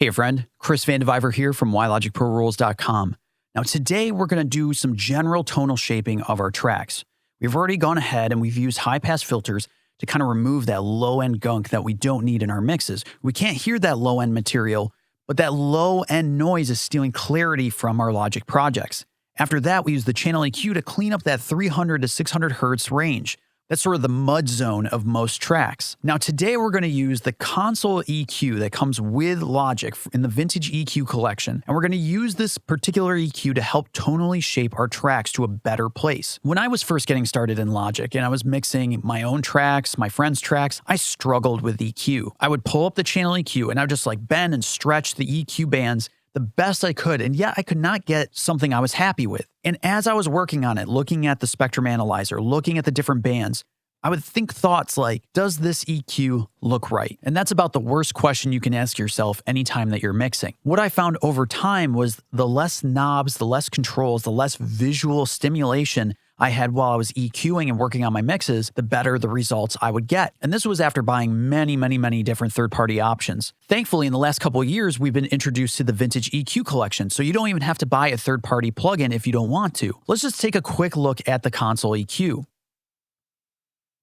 Hey friend, Chris Vandeviver here from WhyLogicProRules.com. Now today we're going to do some general tonal shaping of our tracks. We've already gone ahead and we've used high-pass filters to kind of remove that low-end gunk that we don't need in our mixes. We can't hear that low-end material, but that low-end noise is stealing clarity from our Logic projects. After that, we use the channel EQ to clean up that 300 to 600 hertz range. That's sort of the mud zone of most tracks. Now today we're going to use the console EQ that comes with Logic in the vintage EQ collection. And we're going to use this particular EQ to help tonally shape our tracks to a better place. When I was first getting started in Logic and I was mixing my own tracks, my friends' tracks, I struggled with EQ. I would pull up the channel EQ and I would just like bend and stretch the EQ bands the best I could, and yet I could not get something I was happy with. And as I was working on it, looking at the spectrum analyzer, looking at the different bands, I would think thoughts like, does this EQ look right? And that's about the worst question you can ask yourself anytime that you're mixing. What I found over time was the less knobs, the less controls, the less visual stimulation I had while I was EQing and working on my mixes, the better the results I would get. And this was after buying many different third-party options. Thankfully, in the last couple of years, we've been introduced to the vintage EQ collection, so you don't even have to buy a third-party plugin if you don't want to. Let's just take a quick look at the console EQ.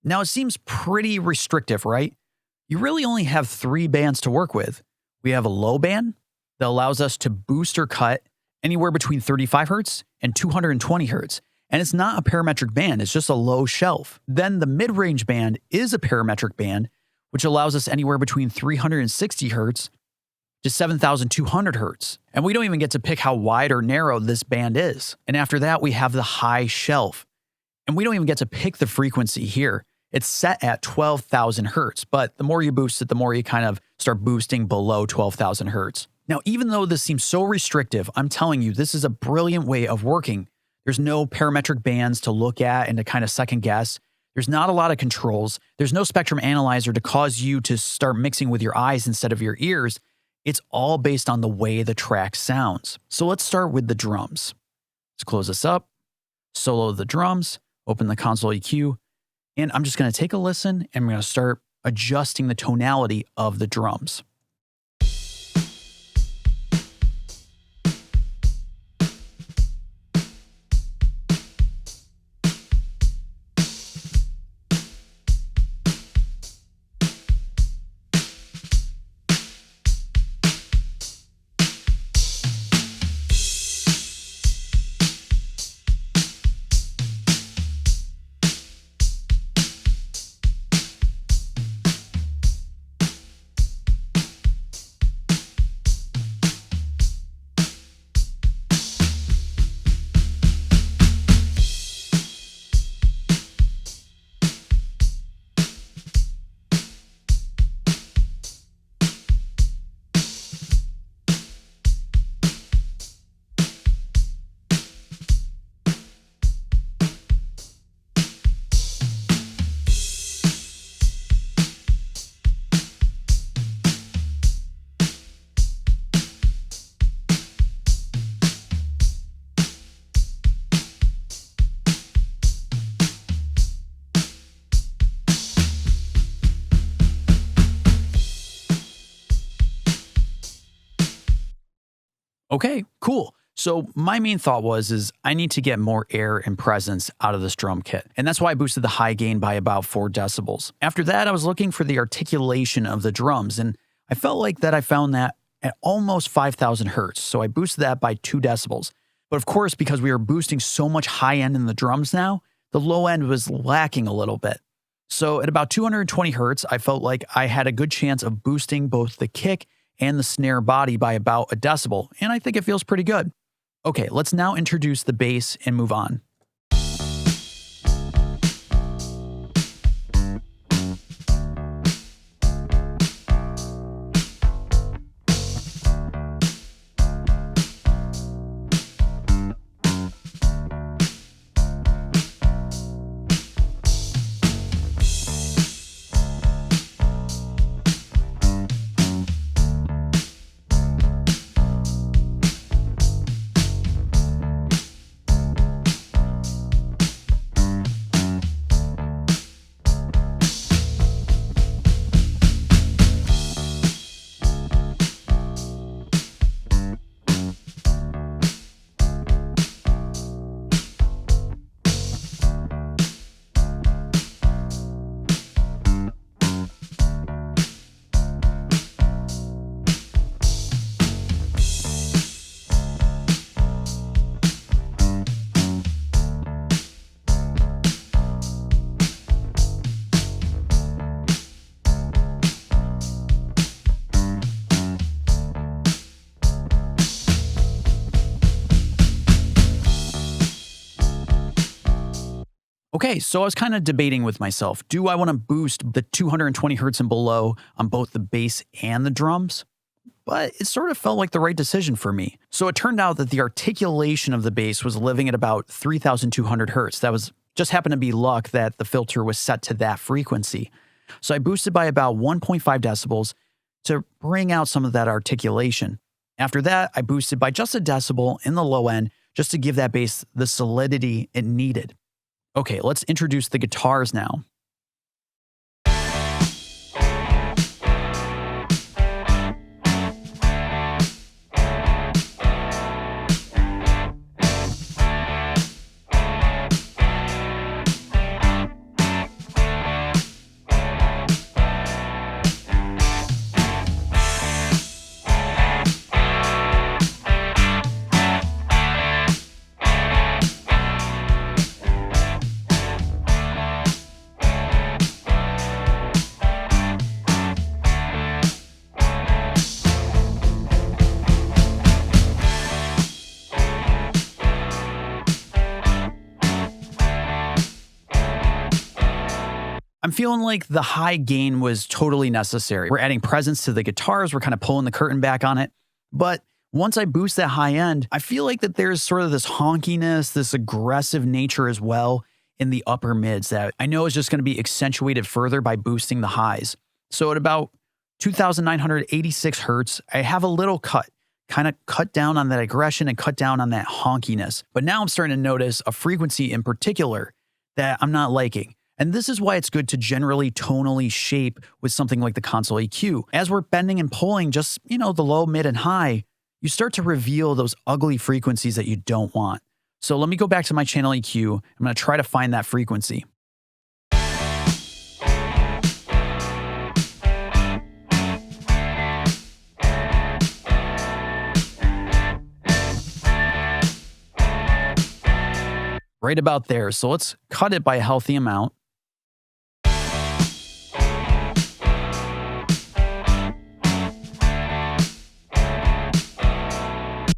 Now, it seems pretty restrictive, right? You really only have 3 bands to work with. We have a low band that allows us to boost or cut anywhere between 35 hertz and 220 hertz. And it's not a parametric band, it's just a low shelf. Then the mid-range band is a parametric band, which allows us anywhere between 360 hertz to 7,200 hertz. And we don't even get to pick how wide or narrow this band is. And after that, we have the high shelf. And we don't even get to pick the frequency here. It's set at 12,000 hertz, but the more you boost it, the more you kind of start boosting below 12,000 hertz. Now, even though this seems so restrictive, I'm telling you, this is a brilliant way of working. There's no parametric bands to look at and to kind of second guess. There's not a lot of controls. There's no spectrum analyzer to cause you to start mixing with your eyes instead of your ears. It's all based on the way the track sounds. So let's start with the drums. Let's close this up, solo the drums, open the console EQ, and I'm just going to take a listen and I'm going to start adjusting the tonality of the drums. Okay, cool. So my main thought is I need to get more air and presence out of this drum kit. And that's why I boosted the high gain by about 4 decibels. After that, I was looking for the articulation of the drums. And I felt like that I found that at almost 5,000 hertz. So I boosted that by 2 decibels. But of course, because we are boosting so much high end in the drums now, the low end was lacking a little bit. So at about 220 hertz, I felt like I had a good chance of boosting both the kick and the snare body by about 1 decibel, and I think it feels pretty good. Okay, let's now introduce the bass and move on. Okay, so I was kind of debating with myself. Do I want to boost the 220 hertz and below on both the bass and the drums? But it sort of felt like the right decision for me. So it turned out that the articulation of the bass was living at about 3,200 hertz. That was just happened to be luck that the filter was set to that frequency. So I boosted by about 1.5 decibels to bring out some of that articulation. After that, I boosted by just a decibel in the low end just to give that bass the solidity it needed. Okay, let's introduce the guitars now. I'm feeling like the high gain was totally necessary. We're adding presence to the guitars. We're kind of pulling the curtain back on it. But once I boost that high end, I feel like that there's sort of this honkiness, this aggressive nature as well in the upper mids that I know is just going to be accentuated further by boosting the highs. So at about 2,986 hertz, I have a little kind of cut down on that aggression and cut down on that honkiness. But now I'm starting to notice a frequency in particular that I'm not liking. And this is why it's good to generally tonally shape with something like the console EQ. As we're bending and pulling just, the low, mid, and high, you start to reveal those ugly frequencies that you don't want. So let me go back to my channel EQ. I'm going to try to find that frequency. Right about there. So let's cut it by a healthy amount.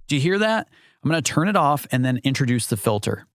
Do you hear that? I'm going to turn it off and then introduce the filter.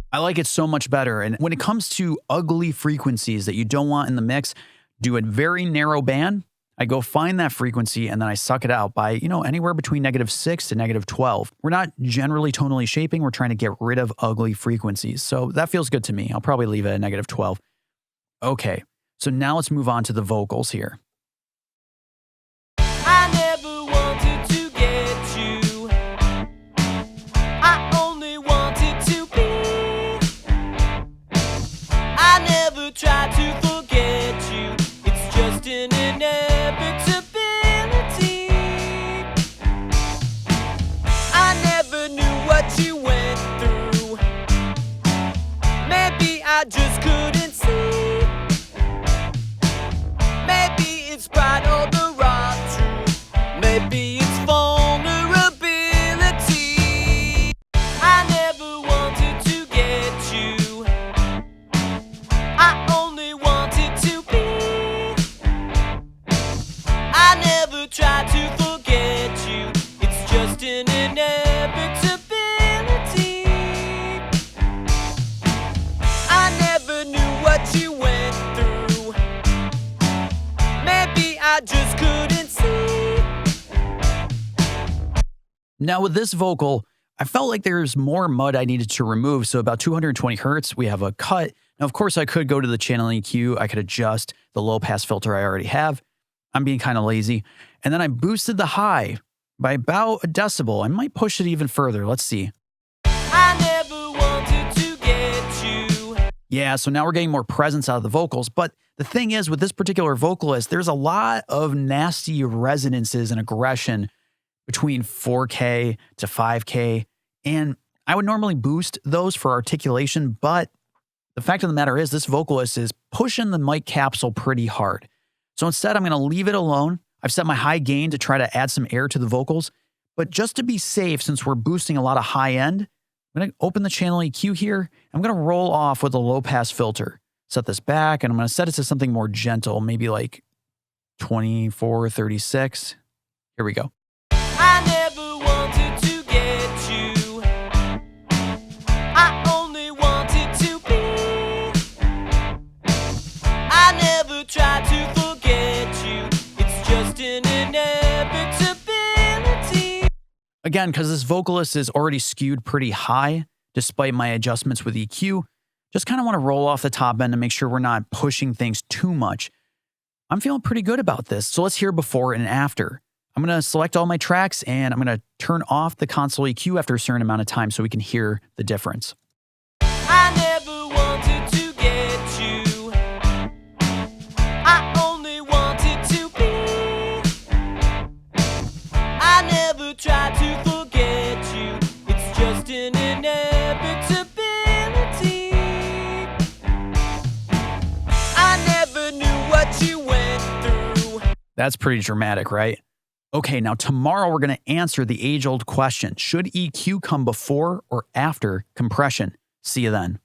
I like it so much better. And when it comes to ugly frequencies that you don't want in the mix, do a very narrow band. I go find that frequency and then I suck it out by, anywhere between -6 to -12. We're not generally tonally shaping. We're trying to get rid of ugly frequencies. So that feels good to me. I'll probably leave it at -12. Okay, so now let's move on to the vocals here. I never wanted to get you. I only wanted to be. I never tried to forget you. It's just an inevitability. I never knew what you went through. Maybe I just couldn't see. Maybe it's pride or the raw truth. Maybe it's vulnerability. I never wanted to get you. I only wanted to be. I never tried to forget you. It's just an inevitability. I never knew what you went through. Maybe I just couldn't see. Now with this vocal, I felt like there's more mud I needed to remove. So about 220 hertz, we have a cut. Now, of course, I could go to the channel EQ. I could adjust the low pass filter I already have. I'm being kind of lazy. And then I boosted the high by about a decibel. I might push it even further. Let's see. I never wanted to get you. Yeah, so now we're getting more presence out of the vocals. But the thing is, with this particular vocalist, there's a lot of nasty resonances and aggression between 4K to 5K. And I would normally boost those for articulation, but the fact of the matter is this vocalist is pushing the mic capsule pretty hard. So instead, I'm going to leave it alone. I've set my high gain to try to add some air to the vocals. But just to be safe, since we're boosting a lot of high end, I'm I'm going to open the channel EQ here. I'm going to roll off with a low pass filter. Set this back and I'm going to set it to something more gentle, maybe like 24, 36. Here we go. I never wanted to get you. I only wanted to be. I never tried to forget you. It's just an inevitability. Again, because this vocalist is already skewed pretty high, despite my adjustments with EQ, just kind of want to roll off the top end to make sure we're not pushing things too much. I'm feeling pretty good about this. So let's hear before and after. I'm going to select all my tracks and I'm going to turn off the console EQ after a certain amount of time so we can hear the difference. I never wanted to get you. I only wanted to be. I never tried to forget you. It's just an inevitability. I never knew what you went through. That's pretty dramatic, right? Okay, now tomorrow we're going to answer the age-old question. Should EQ come before or after compression? See you then.